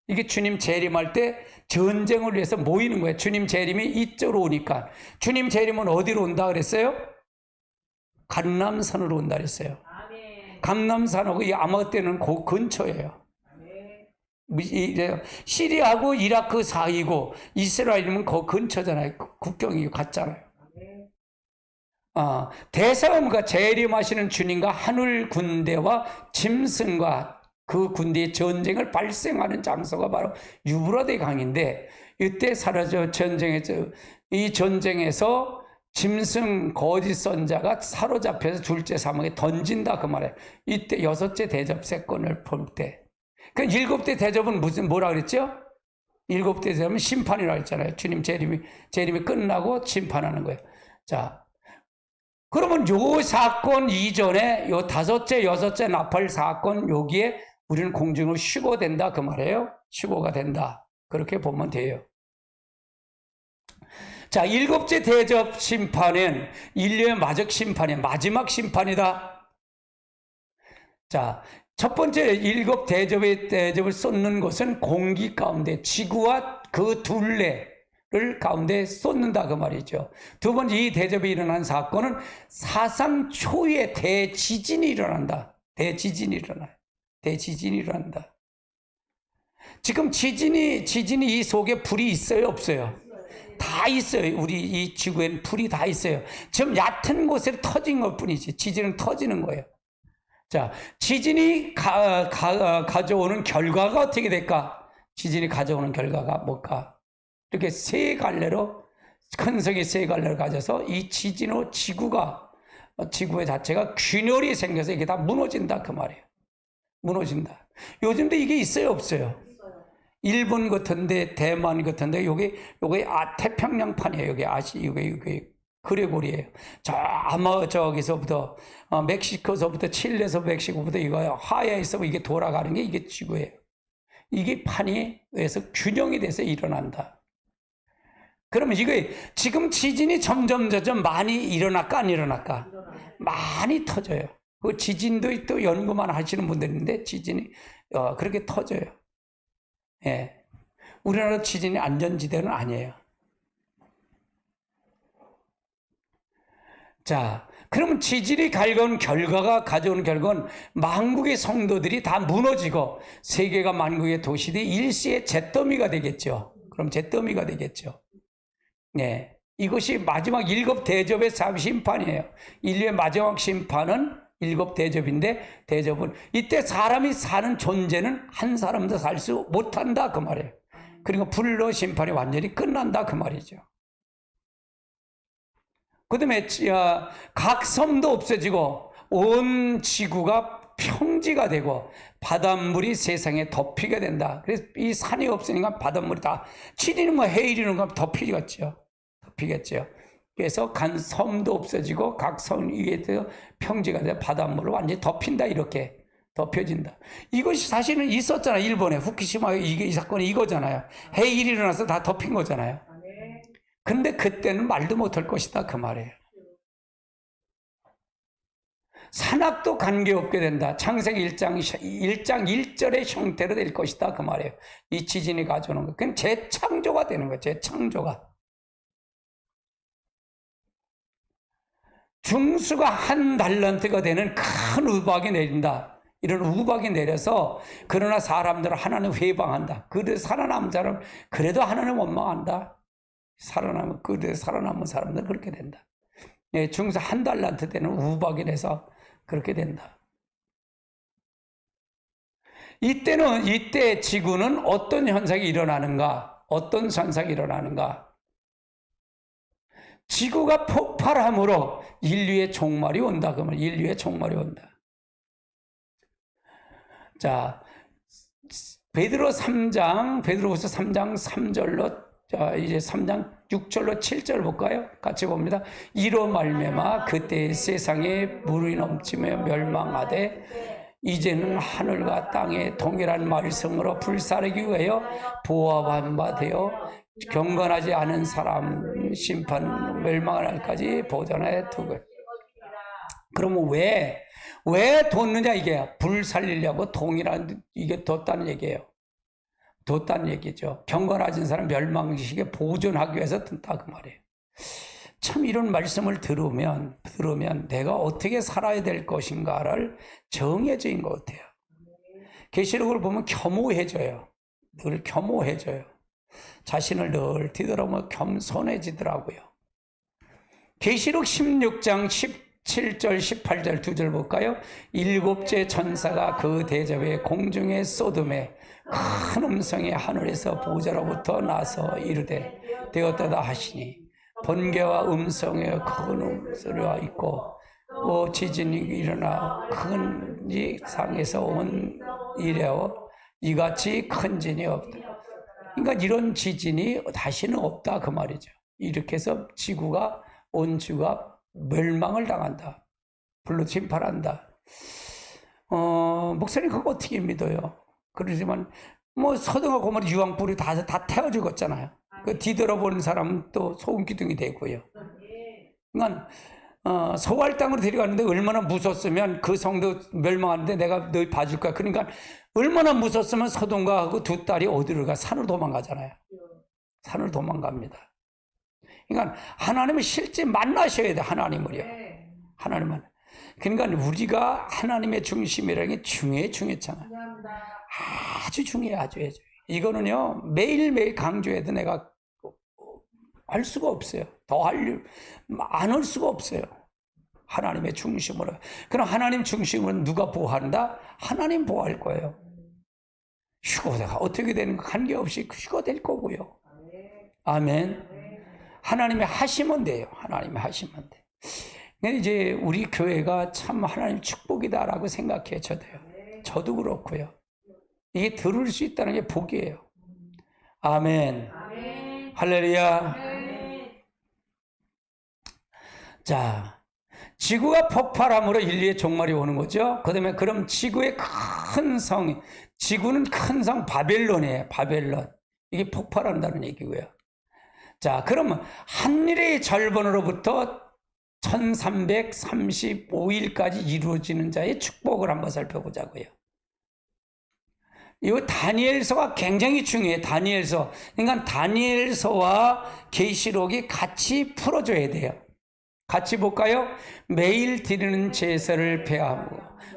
S1: 이게 주님 재림할 때 전쟁을 위해서 모이는 거예요. 주님 재림이 이쪽으로 오니까. 주님 재림은 어디로 온다 그랬어요? 감람산으로 온다 그랬어요. 감람산하고 이 아모것든은 그 근처예요. 시리아하고 이라크 사이고 이스라엘이면 그 근처잖아요. 국경이 같잖아요. 대사가 재림하시는 주님과 하늘 군대와 짐승과 그 군대의 전쟁을 발생하는 장소가 바로 유브라데 강인데, 이때 사라져 이 전쟁에서 짐승 거짓 선자가 사로잡혀서 둘째 사막에 던진다 그 말이에요. 이때 여섯째 대접 사건을 볼 때. 그 일곱째 대접은 뭐라 그랬죠? 일곱째 대접은 심판이라고 했잖아요. 주님 재림이 끝나고 심판하는 거예요. 자, 그러면 요 사건 이전에 요 다섯째, 여섯째 나팔 사건 여기에 우리는 공중으로 휴거된다 그 말이에요. 휴거가 된다. 그렇게 보면 돼요. 자, 일곱째 대접 심판은 인류의 마지막 심판이다. 자, 첫 번째 일곱 대접을 쏟는 것은 공기 가운데 지구와 그 둘레를 가운데 쏟는다 그 말이죠. 두 번째 이 대접이 일어난 사건은 사상 초유의 대지진이 일어난다. 대지진이 일어난다. 지금 지진이 이 속에 불이 있어요, 없어요? 다 있어요. 우리 이 지구에는 불이 다 있어요. 지금 얕은 곳에 터진 것 뿐이지. 지진은 터지는 거예요. 자, 지진이 가져오는 결과가 어떻게 될까? 지진이 가져오는 결과가 뭘까? 이렇게 세 갈래로, 큰 성이 세 갈래를 가져서 이 지진으로 지구의 자체가 균열이 생겨서 이게 다 무너진다 그 말이에요. 무너진다. 요즘도 이게 있어요, 없어요? 일본 같은데, 대만 같은데, 요게 태평양판이에요. 요게 그레고리예요. 저기서부터, 멕시코서부터, 칠레에서 멕시코부터 이거 하야에서 이게 돌아가는 게 이게 지구예요. 이게 판이 돼서 균형이 돼서 일어난다. 그러면 이게 지금 지진이 점점 많이 일어날까, 안 일어날까? 많이 터져요. 그 지진도 또 연구만 하시는 분들인데, 지진이, 그렇게 터져요. 예. 우리나라 지진이 안전지대는 아니에요. 자, 그러면 지진이 가져온 결과는 만국의 성도들이 다 무너지고 세계가 만국의 도시들이 일시의 잿더미가 되겠죠. 그럼 잿더미가 되겠죠. 네. 이것이 마지막 일곱 대접의 심판이에요. 인류의 마지막 심판은 일곱 대접인데, 대접은 이때 사람이 사는 존재는 한 사람도 살 수 못한다 그 말이에요. 그리고 불로 심판이 완전히 끝난다 그 말이죠. 그 다음에 각 섬도 없어지고 온 지구가 평지가 되고 바닷물이 세상에 덮이게 된다. 그래서 이 산이 없으니까 바닷물이 다 지리는 거 해일이는 거 덮이겠죠. 그래서 간 섬도 없어지고 각 섬 위에 평지가 돼 바닷물을 완전히 덮인다. 이렇게 덮여진다. 이것이 사실은 있었잖아요. 일본에 후쿠시마 이 사건이 이거잖아요. 해일이 일어나서 다 덮인 거잖아요. 근데 그때는 말도 못할 것이다 그 말이에요. 산악도 관계없게 된다. 창세기 1장 1절의 형태로 될 것이다 그 말이에요. 이 지진이 가져오는 거. 그건 재창조가 되는 거예요. 재창조가. 중수가 한 달란트가 되는 큰 우박이 내린다. 이런 우박이 내려서 그러나 사람들은 하나님 회방한다. 그래도 살아남은 사람 그래도 하나님 원망한다. 살아남은 사람들은 그렇게 된다. 예, 중수 한 달란트 되는 우박이 돼서 그렇게 된다. 이때 지구는 어떤 현상이 일어나는가? 지구가 폭발함으로 인류의 종말이 온다. 그러면 인류의 종말이 온다. 자, 베드로후서 3장 3절로 자, 이제 3장 6절로 7절 볼까요? 같이 봅니다. 이로 말미암아 그때 세상에 물이 넘치며 멸망하되 이제는 하늘과 땅의 동일한 말씀으로 불사르기 위하여 보호한 바 되어 경건하지 않은 사람 심판 멸망할 날까지 보존해 두고. 그러면 왜 뒀느냐 이게 불 살리려고 동이라는 이게 뒀다는 얘기예요. 뒀다는 얘기죠. 경건하신 사람 멸망시키게 보존하기 위해서 둔다 그 말이에요. 참 이런 말씀을 들으면 내가 어떻게 살아야 될 것인가를 정해진 것 같아요. 계시록을 보면 겸허해져요. 늘 겸허해져요. 자신을 늘 뒤돌아보면 겸손해지더라고요. 계시록 16장 17절 18절 두 절 볼까요? 일곱째 천사가 그 대접에 공중의 소돔에 큰 음성이 하늘에서 보좌로부터 나서 이르되 되었다다 하시니 번개와 음성의 큰 음소리가 있고 지진이 일어나 큰 상에서 온 이래요 이같이 큰 진이 없다. 그러니까 이런 지진이 다시는 없다 그 말이죠. 이렇게 해서 온 지구가 멸망을 당한다. 불로 심판한다. 목사님 그거 어떻게 믿어요? 그러지만 소돔과 고모라 유황불이 다 태워 죽었잖아요. 그 뒤돌아보는 사람은 또 소금 기둥이 되고요. 그러니까 소활 땅으로 데려갔는데 얼마나 무섭으면 그 성도 멸망하는데 내가 너희 봐줄 거야. 그러니까 얼마나 무섭으면 소돔과 하고 두 딸이 어디로 가? 산으로 도망가잖아요. 산으로 도망갑니다. 그러니까 하나님을 실제 만나셔야 돼. 하나님을요. 하나님은. 그러니까 우리가 하나님의 중심이라는 게 중요했잖아요. 아주 중요해. 이거는요 매일매일 강조해도 내가 할 수가 없어요. 안 할 수가 없어요. 하나님의 중심으로. 그럼 하나님 중심으로 누가 보호한다? 하나님 보호할 거예요. 휴거가 어떻게 되는 거 관계없이 휴거 될 거고요. 아멘. 하나님이 하시면 돼요. 하나님이 하시면 돼. 근데 이제 우리 교회가 참 하나님 축복이다라고 생각해요. 저도 그렇고요. 이게 들을 수 있다는 게 복이에요. 아멘. 할렐루야. 자, 지구가 폭발함으로 인류의 종말이 오는 거죠. 그럼 지구의 큰 성, 지구는 큰 성 바벨론이에요. 바벨론. 이게 폭발한다는 얘기고요. 자, 그러면 한일의 절반으로부터 1335일까지 이루어지는 자의 축복을 한번 살펴보자고요. 이 다니엘서가 굉장히 중요해요. 다니엘서. 그러니까 다니엘서와 계시록이 같이 풀어줘야 돼요. 같이 볼까요? 매일 드리는 제사를 폐하고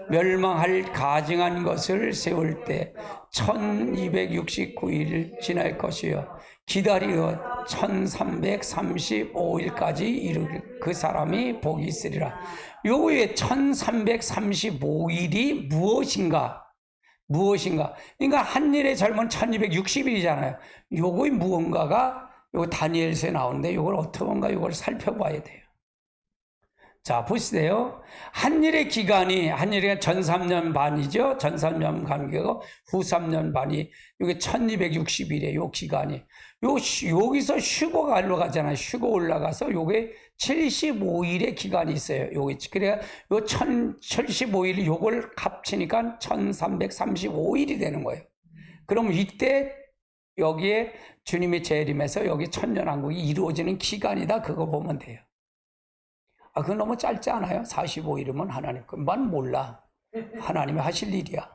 S1: 멸망할 가증한 것을 세울 때 1269일 지날 것이요 기다리어 1335일까지 이르길 그 사람이 복이 있으리라. 요거의 1335일이 무엇인가? 그러니까 한일의 젊은 1260일이잖아요. 요거의 무언가가 요 다니엘서에 나오는데 요걸 어떻게 뭔가 요걸 살펴봐야 돼요. 자, 보시세요. 한일의 기간이 전 3년 반이죠. 전 3년 간격이고 후 3년 반이 이게 1260일이에요. 요 기간이. 여기서 휴거가 올라가잖아요. 휴거 올라가서 요게 75일의 기간이 있어요. 그래야 요 1075일 요걸 합치니까 1335일이 되는 거예요. 그럼 이때 여기에 주님이 재림해서 여기 천년왕국이 이루어지는 기간이다. 그거 보면 돼요. 그건 너무 짧지 않아요? 45일이면 하나님. 그만 몰라. 하나님이 하실 일이야.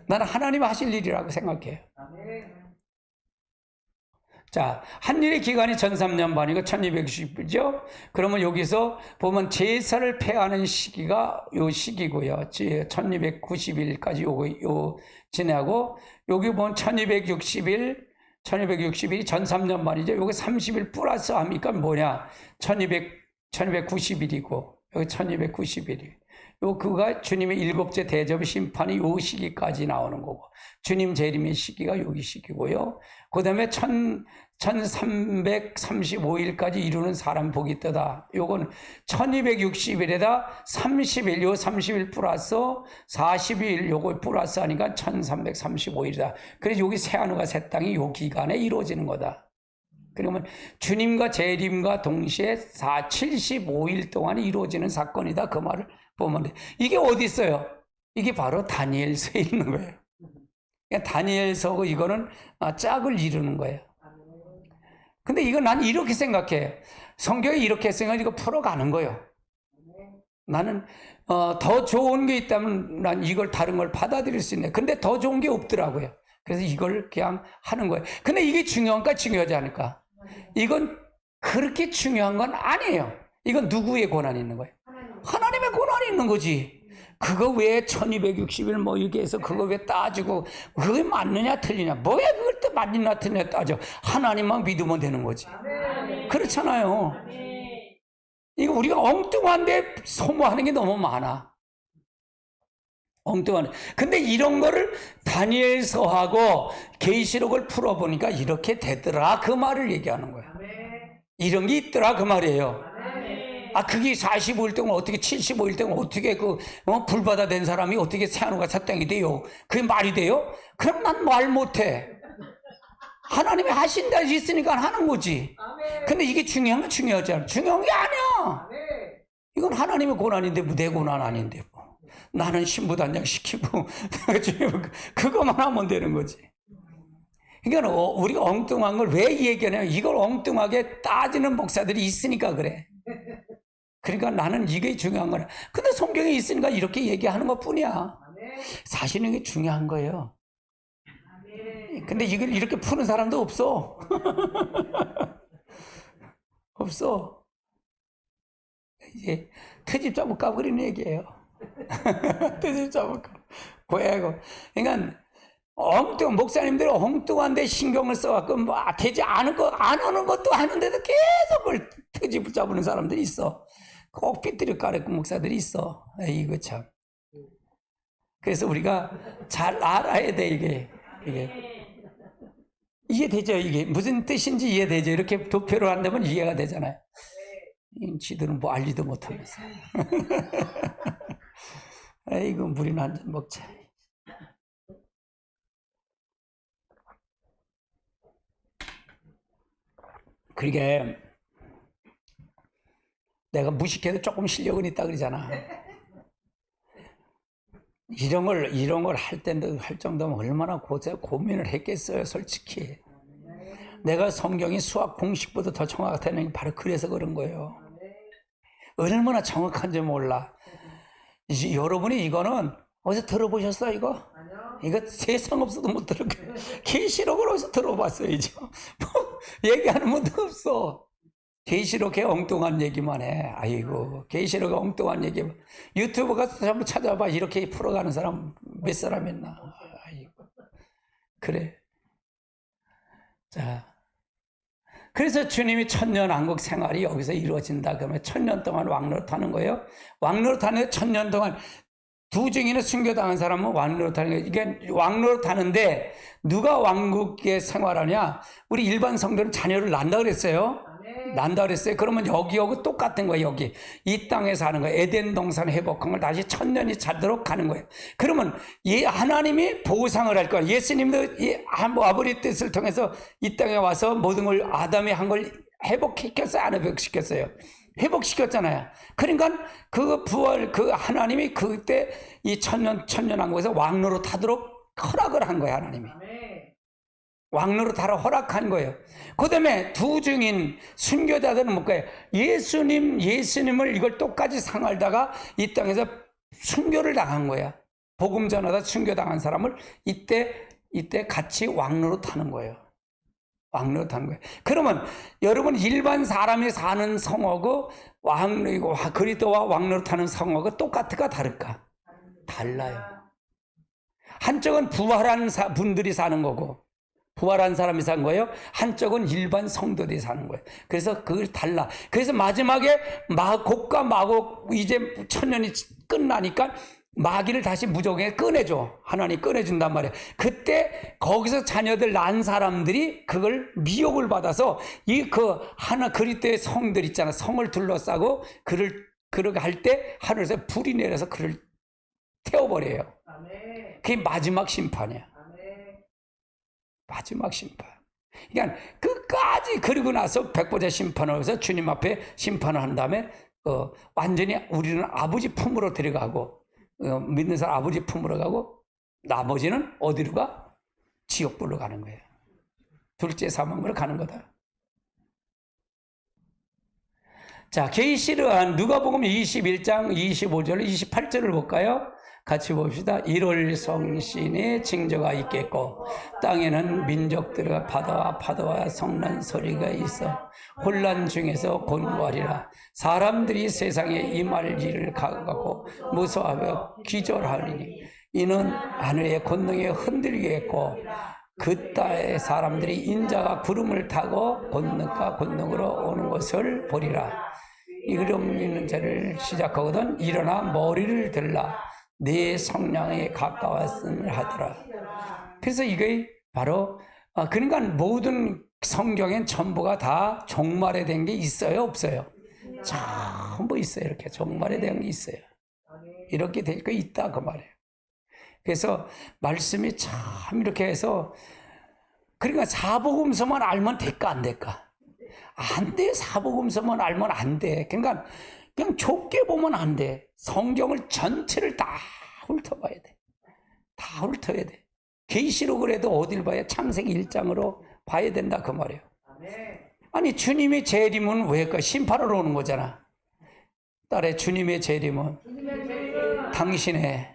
S1: 나는 하나님이 하실 일이라고 생각해요. 자, 한일의 기간이 1003년 반이고 1260이죠? 그러면 여기서 보면 제사를 폐하는 시기가 요 시기고요. 1290일까지 요 지나고, 여기 보면 1260일이 1003년 반이죠? 요게 30일 플러스 합니까? 뭐냐? 1290일이고, 여기 1290일이. 그가 주님의 일곱째 대접 심판이 요 시기까지 나오는 거고, 주님 재림의 시기가 여기 시기고요. 그 다음에 1335일까지 이루는 사람 복이 뜨다. 요건 1260일에다 30일, 요 30일 플러스 40일, 요거 플러스 하니까 1335일이다. 그래서 여기 새하늘과 새 땅이 요 기간에 이루어지는 거다. 그러면 주님과 재림과 동시에 75일 동안 이루어지는 사건이다. 그 말을 보면 돼. 이게 어디 있어요? 이게 바로 다니엘서에 있는 거예요. 그러니까 다니엘서고 이거는 짝을 이루는 거예요. 근데 이거 난 이렇게 생각해. 성경이 이렇게 생각해 이거 풀어가는 거예요. 나는 더 좋은 게 있다면 난 이걸 다른 걸 받아들일 수 있네. 근데 더 좋은 게 없더라고요. 그래서 이걸 그냥 하는 거예요. 근데 이게 중요한가 중요하지 않을까? 이건 그렇게 중요한 건 아니에요. 이건 누구의 권한이 있는 거예요? 하나님의 권한이 있는 거지. 그거 왜 1260일 뭐 이렇게 해서 그거 왜 따지고 그게 맞느냐 틀리냐 뭐야 그걸 또 맞느냐 틀리냐 따져. 하나님만 믿으면 되는 거지. 그렇잖아요. 이거 우리가 엉뚱한데 소모하는 게 너무 많아. 엉뚱한. 근데 이런 거를 다니엘서하고 계시록을 풀어보니까 이렇게 되더라 그 말을 얘기하는 거야. 이런 게 있더라 그 말이에요. 그게 45일 동안 어떻게 75일 동안 어떻게 불바다 된 사람이 어떻게 새하늘과 새 땅이 돼요? 그게 말이 돼요? 그럼 난 말 못해. 하나님이 하신다 있으니까 하는 거지. 근데 이게 중요한 건 중요하지 않아. 중요한 게 아니야. 이건 하나님의 권한인데 내 권한 아닌데 뭐. 나는 신부단장 시키고 그거만 하면 되는 거지. 그러니까 우리가 엉뚱한 걸 왜 얘기하냐면 이걸 엉뚱하게 따지는 목사들이 있으니까 그래. 그러니까 나는 이게 중요한 거야. 근데 성경에 있으니까 이렇게 얘기하는 것 뿐이야. 사실은 이게 중요한 거예요. 근데 이걸 이렇게 푸는 사람도 없어. 없어. 이제 트집 잡을까 그런 얘기예요. 트집 잡을까. 고야고. 그러니까 목사님들이 엉뚱한데 신경을 써갖고 되지 않은 거 안 하는 것도 하는데도 계속 그걸 트집 잡는 사람들이 있어. 꼭 삐뚤이 까르고 목사들이 있어. 이거 참. 그래서 우리가 잘 알아야 돼 이게. 이해되죠? 이게 무슨 뜻인지 이해되죠? 이렇게 도표로 한다면 이해가 되잖아요. 지들은 뭐 알지도 못하면서. 아이고 물이나 한 잔 먹자. 그러게 내가 무식해도 조금 실력은 있다 그러잖아. 이런 걸 할 정도면 얼마나 고민을 했겠어요, 솔직히. 내가 성경이 수학 공식보다 더 정확하다는 게 바로 그래서 그런 거예요. 얼마나 정확한지 몰라. 여러분이 이거는 어디서 들어보셨어요, 이거? 이거 세상 없어도 못 들었거든요. 계시록을 어디서 들어봤어야죠. 뭐 얘기하는 분도 없어. 계시록에 엉뚱한 얘기만 해. 아이고, 계시록에 엉뚱한 얘기만. 유튜브 가서 한번 찾아봐. 이렇게 풀어가는 사람 몇 사람 있나. 아이고. 그래. 자. 그래서 주님이 천년왕국 생활이 여기서 이루어진다. 그러면 1000년 동안 왕노릇하는 거예요. 왕노릇하는 1000년 동안 두 증인을 순교당한 사람은 왕노릇하는 거예요. 이게 왕노릇하는데 누가 왕국에 생활하냐? 우리 일반 성도는 자녀를 낳는다 그랬어요. 난다 그랬어요. 그러면 여기하고 똑같은 거예요. 여기 이 땅에 사는 거예요. 에덴 동산 회복한 걸 다시 1000년이 차도록 가는 거예요. 그러면 하나님이 보상을 할 거예요. 예수님도 아버지 뜻을 통해서 이 땅에 와서 모든 걸 아담이 한 걸 회복시켰어요? 안 회복시켰어요? 회복시켰잖아요. 그러니까 그 부활 하나님이 그때 이 천년 왕국에서 왕로로 타도록 허락을 한 거예요. 하나님이. 왕로로 타라 허락한 거예요. 그 다음에 두 증인 순교자들은 뭘까요? 예수님을 이걸 똑같이 상알다가 이 땅에서 순교를 당한 거야. 복음 전하다 순교당한 사람을 이때 같이 왕로로 타는 거예요. 왕로로 타는 거예요. 그러면 여러분 일반 사람이 사는 성하고 그리스도와 왕로로 타는 성하고 똑같을까 다를까? 달라요. 한쪽은 부활한 분들이 사는 거고 부활한 사람이 산 거예요. 한쪽은 일반 성도들이 사는 거예요. 그래서 그걸 달라. 그래서 마지막에 곡과 마곡 이제 1000년이 끝나니까 마귀를 다시 무조건에 꺼내줘. 하나님 꺼내준단 말이에요. 그때 거기서 자녀들 낳은 사람들이 그걸 미혹을 받아서 그리스도의 성들 있잖아. 성을 둘러싸고 그렇게 할 때 하늘에서 불이 내려서 그를 태워버려요. 그게 마지막 심판이야. 마지막 심판. 그러니까 끝까지 그리고 나서 백보자 심판을 해서 주님 앞에 심판을 한 다음에 완전히 우리는 아버지 품으로 들어가고 믿는 사람 아버지 품으로 가고 나머지는 어디로 가? 지옥불로 가는 거예요. 둘째 사망으로 가는 거다. 자, 계시록한 누가복음 21장 25절 28절을 볼까요? 같이 봅시다. 1월 성신의 징조가 있겠고 땅에는 민족들과 바다와 파도와 성난 소리가 있어 혼란 중에서 곤고하리라. 사람들이 세상에 임할 일을 각오하고 무서워하며 기절하리니 이는 하늘의 권능에 흔들리겠고 그 땅의 사람들이 인자가 구름을 타고 권능과 권능으로 오는 것을 보리라. 이름 있는 자를 시작하거든 일어나 머리를 들라. 내 성량에 가까웠음을 하더라. 그래서 이게 바로 그러니까 모든 성경엔 전부가 다 종말에 된 게 있어요, 없어요? 전부 있어요. 이렇게 종말에 대한 게 있어요. 이렇게 될 거 있다 그 말이에요. 그래서 말씀이 참 이렇게 해서 그러니까 사복음서만 알면 될까 안 될까? 안 돼. 사복음서만 알면 안 돼. 그러니까 그냥 좁게 보면 안 돼. 성경을 전체를 다 훑어봐야 돼. 다 훑어야 돼. 계시록을 해도 어딜 봐야 창세기 1장으로 봐야 된다 그 말이에요. 아니 주님의 재림은 왜일까? 심판하러 오는 거잖아. 딸의 주님의 재림은 당신의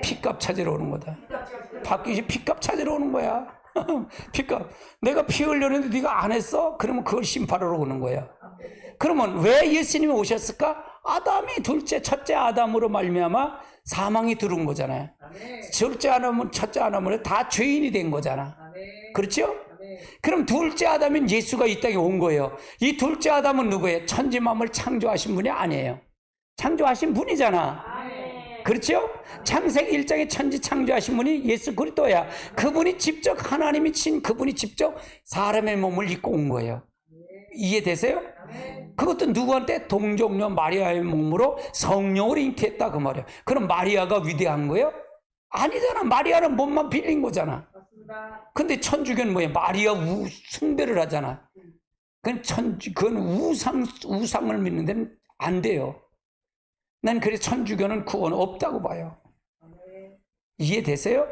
S1: 피값 찾으러 오는 거다. 박규시 피값 찾으러 오는 거야. 피값. 내가 피 흘렸는데 네가 안 했어? 그러면 그걸 심판하러 오는 거야. 그러면 왜 예수님이 오셨을까? 아담이 둘째, 첫째 아담으로 말미암아 사망이 들어온 거잖아요. 둘째 아담은 첫째 아담으로 다 죄인이 된 거잖아. 그렇죠? 그럼 둘째 아담인 예수가 이 땅에 온 거예요. 이 둘째 아담은 누구예요? 천지만물 창조하신 분이 아니에요. 창조하신 분이잖아. 그렇죠? 창세기 1장에 천지 창조하신 분이 예수 그리스도야. 그분이 직접 하나님이 친 그분이 직접 사람의 몸을 입고 온 거예요. 이해되세요? 그것도 누구한테? 동정녀 마리아의 몸으로 성령을 잉태했다 그 말이에요. 그럼 마리아가 위대한 거예요? 아니잖아. 마리아는 몸만 빌린 거잖아. 근데 천주교는 뭐야? 마리아 숭배를 하잖아. 그건 우상을 믿는 데는 안 돼요. 난 그래서 천주교는 구원 없다고 봐요. 이해되세요?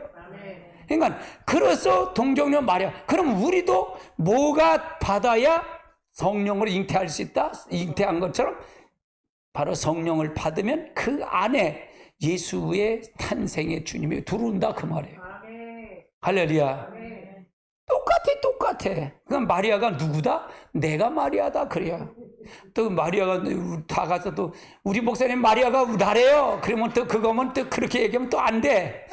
S1: 그러니까 그래서 동정녀 마리아. 그럼 우리도 뭐가 받아야 성령을 잉태할 수 있다? 잉태한 것처럼 바로 성령을 받으면 그 안에 예수의 탄생의 주님이 들어온다 그 말이에요. 할렐루야. 똑같아. 그럼 마리아가 누구다? 내가 마리아다 그래요. 또 마리아가 다 가서 또 우리 목사님 마리아가 나래요. 그러면 또 그거면 또 그렇게 얘기하면 또 안 돼.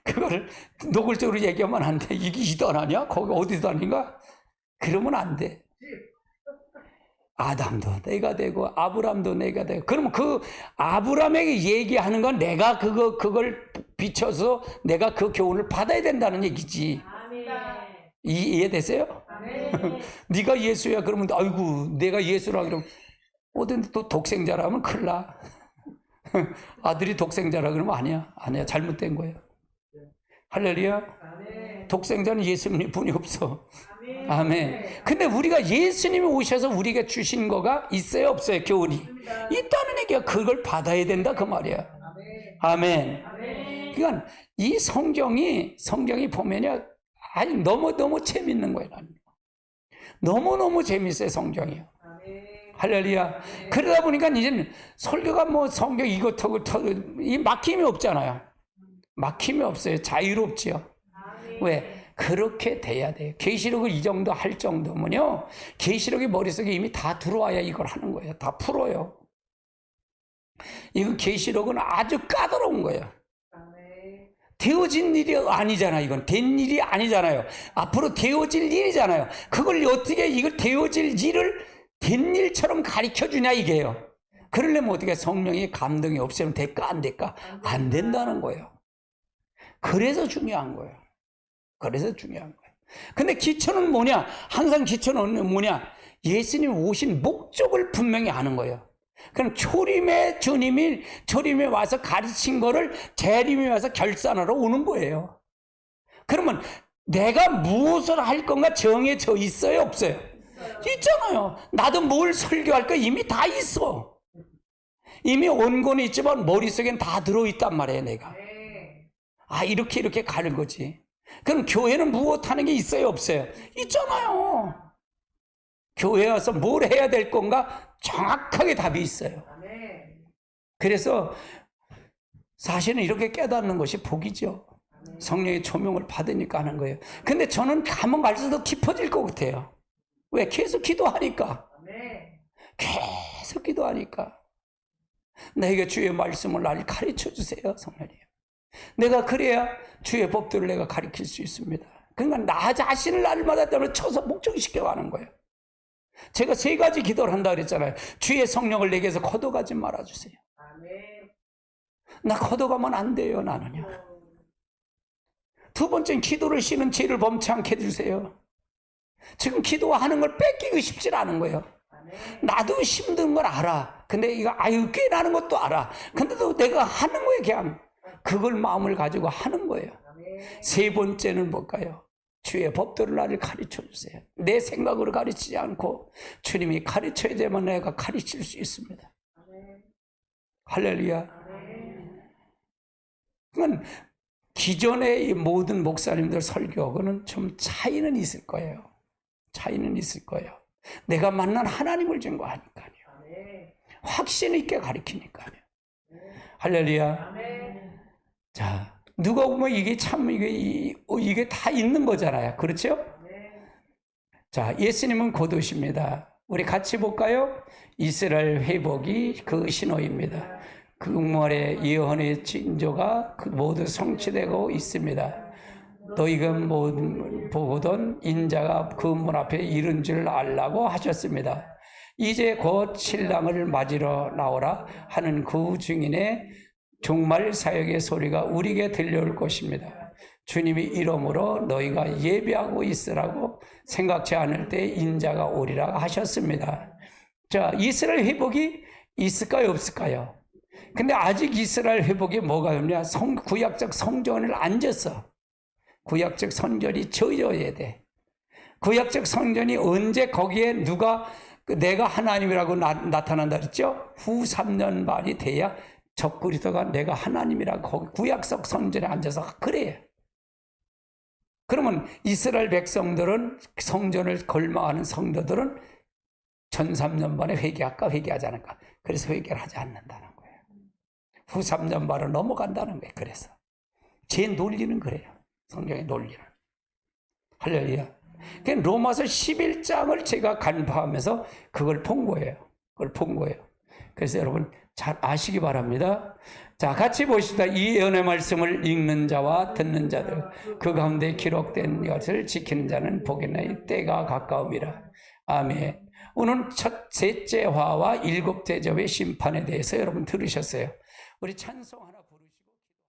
S1: 그거를 노골적으로 얘기하면 안 돼. 이게 이단 아니야? 거기 어디서 아닌가? 그러면 안 돼. 아담도 내가 되고 아브람도 내가 되고 그러면 그 아브람에게 얘기하는 건 내가 그걸 비춰서 내가 그 교훈을 받아야 된다는 얘기지. 이해되세요? 네가 예수야 그러면 아이고 내가 예수라 그러면 어딘데 또 독생자라면 큰일 나. 아들이 독생자라 그러면 아니야 잘못된 거예요. 할렐루야. 독생자는 예수님 분이 없어. 아멘. 근데 우리가 예수님이 오셔서 우리가 주신 거가 있어요 없어요? 교훈이 있다는 얘기야. 그걸 받아야 된다 그 말이야. 아멘. 그러니까 이 성경이 보면요 아니 너무 재밌는 거예요. 너무 재밌어요 성경이요. 할렐루야. 그러다 보니까 이제는 설교가 뭐 성경 이것하고 이 막힘이 없잖아요. 막힘이 없어요. 자유롭지요. 왜? 그렇게 돼야 돼요. 계시록을 이 정도 할 정도면요 계시록이 머릿속에 이미 다 들어와야 이걸 하는 거예요. 다 풀어요. 이거 계시록은 아주 까다로운 거예요. 되어진 일이 아니잖아요. 이건 된 일이 아니잖아요. 앞으로 되어질 일이잖아요. 그걸 어떻게 이걸 되어질 일을 된 일처럼 가르쳐 주냐 이게요. 그러려면 어떻게 성령의 감동이 없으면 될까 안 될까? 안 된다는 거예요. 그래서 중요한 거예요. 근데 기초는 뭐냐? 항상 기초는 뭐냐? 예수님 오신 목적을 분명히 아는 거예요. 그럼 초림의 주님이 초림에 와서 가르친 거를 재림에 와서 결산하러 오는 거예요. 그러면 내가 무엇을 할 건가 정해져 있어요 없어요? 있잖아요. 나도 뭘 설교할 거 이미 다 있어. 이미 원고는 있지만 머릿속엔 다 들어있단 말이에요 내가. 이렇게 가는 거지. 그럼 교회는 무엇 하는 게 있어요 없어요? 있잖아요. 교회에 와서 뭘 해야 될 건가 정확하게 답이 있어요. 그래서 사실은 이렇게 깨닫는 것이 복이죠. 성령의 조명을 받으니까 하는 거예요. 근데 저는 가면 갈수록 깊어질 것 같아요. 왜? 계속 기도하니까. 계속 기도하니까. 내게 주의 말씀을 날 가르쳐 주세요, 성령님. 내가 그래야 주의 법들을 내가 가르칠 수 있습니다. 그러니까 나 자신을 날마다 쳐서 목적시켜 가는 거예요. 제가 3가지 기도를 한다 그랬잖아요. 주의 성령을 내게서 걷어가지 말아주세요. 나 걷어가면 안 돼요, 나는요. 2번째는 기도를 쉬는 죄를 범치 않게 해주세요. 지금 기도하는 걸 뺏기고 싶지 않은 거예요. 나도 힘든 걸 알아. 근데 이거 꽤나는 것도 알아. 근데도 내가 하는 거예요, 그냥. 그걸 마음을 가지고 하는 거예요. 3번째는 뭘까요? 주의 법도를 나를 가르쳐 주세요. 내 생각으로 가르치지 않고 주님이 가르쳐야 되면 내가 가르칠 수 있습니다. 할렐루야. 그건 기존의 이 모든 목사님들 설교하고는 좀 차이는 있을 거예요. 차이는 있을 거예요. 내가 만난 하나님을 증거하니까요. 확신 있게 가르치니까요. 할렐루야. 자, 누가 보면 이게 참 이게 다 있는 거잖아요. 그렇죠? 자, 예수님은 곧 오십니다. 우리 같이 볼까요? 이스라엘 회복이 그 신호입니다. 그 말의 예언의 징조가 모두 성취되고 있습니다. 너희가 보던 인자가 그 문 앞에 이른 줄 알라고 하셨습니다. 이제 곧 신랑을 맞으러 나오라 하는 그 증인의 종말 사역의 소리가 우리에게 들려올 것입니다. 주님이 이름으로 너희가 예배하고 있으라고 생각지 않을 때 인자가 오리라 하셨습니다. 자, 이스라엘 회복이 있을까요, 없을까요? 근데 아직 이스라엘 회복이 뭐가 없냐? 구약적 성전을 안 졌어. 구약적 성전이 져야 돼. 구약적 성전이 언제 거기에 누가 내가 하나님이라고 나타난다 그랬죠? 후 3년 반이 돼야 적그리스도가 내가 하나님이라고 구약적 성전에 앉아서 그래요. 그러면 이스라엘 백성들은 성전을 걸망하는 성도들은 1003년 반에 회개할까 회개하지 않을까? 그래서 회개를 하지 않는다는 거예요. 후 3년 반을 넘어간다는 거예요. 그래서 제 논리는 그래요. 성경의 논리는. 할렐루야. 로마서 11장을 제가 간파하면서 그걸 본 거예요. 그걸 본 거예요. 그래서 여러분 잘 아시기 바랍니다. 자, 같이 보시다. 이 예언의 말씀을 읽는 자와 듣는 자들, 그 가운데 기록된 것을 지키는 자는 복이나니 때가 가까움이라. 아멘. 오늘 셋째 화와 7 대접의 심판에 대해서 여러분 들으셨어요. 우리 찬송 하나 부르시고